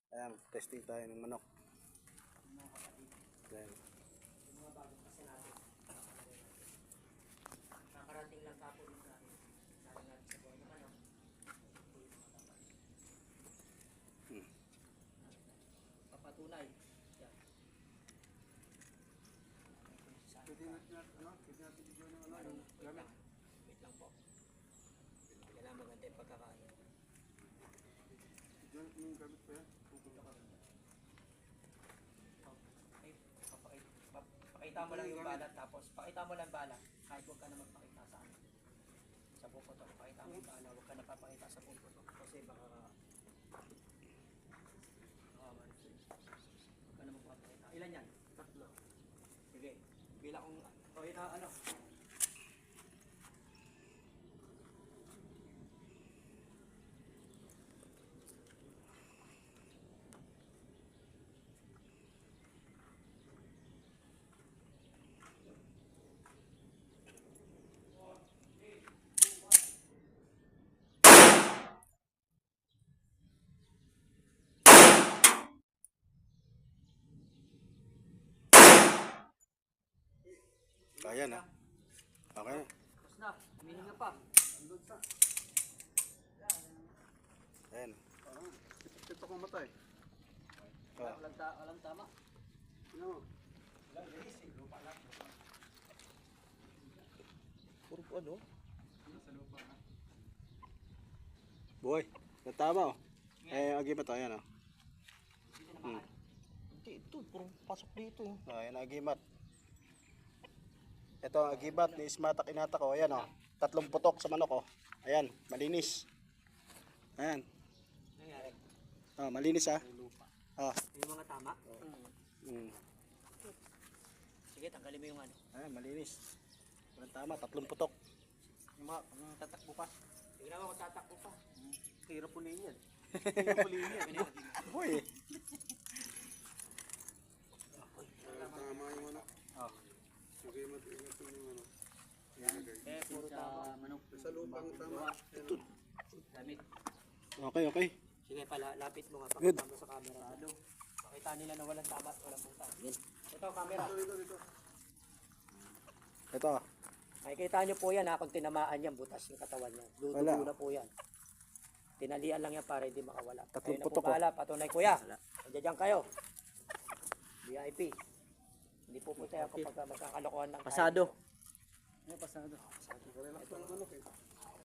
Ayan, testing tayo ng manok. Ayan. Yung mga bagong kasi natin. Nakarating lang kapon yung natin. Sabi natin sa buhay ng manok. Ito yung mga tapat. Papatunay. Yan. Pwede natin video ng yung gamit. Wait lang po. Kailangan maganda yung pagkakaano. Video yung gamit ko yan. Pakita mo lang yung balat, tapos pakita mo lang balat kahit huwag ka na magpakita sa amin. Sa puputok, pakita mo yung balat, huwag ka na papakita sa puputok kasi baka huwag ka na magpapakita. Ilan yan? 3. Sige, bilang kong ano. Kaya na. Okay. Tapos na, humihinga pa. Ayan. Ito kong matay. Walang tama. Ano? Puro ano? Boy, natama oh. Agi ba tayo no? Hindi, ito, puro pasok dito. Ayan, agimat. Ito ang agibat ni Ismatak Inata ko. Ayan oh. 3 putok sa manok oh. Ayan, malinis. Ayan. Nangyari? Oh, malinis ah. Oh. Yung mga tama? Sige, tanggalin mo yung ano. Ayan, malinis. Walang tama, 3 putok. Yung mga tatakbo pa. Tignan mo kung tatakbo pa. Hirap ulihin yan. Hirap ulihin yan. Boy. Tama yung manok. Oh. Okay, mag-ingat yung manok. Eh, puro tama. Manok. Sa lupang tama. Damit. Okay. Sige, lapit mo nga. Good. Pakita mo sa camera. Pakita nila na walang tama at walang punta. Ito, camera. Dito. Ito. Ay, kita nyo po yan ha, kung tinamaan yan, butas yung katawan niya. Dudugo na po yan. Tinalian lang yan para hindi makawala. Kayo na po putok, bahala, patunay kuya. Nandiyan kayo. VIP. Hindi po tayo kapag magkakalokohan ng Pasado. Pasado. Relax lang ang manok eh.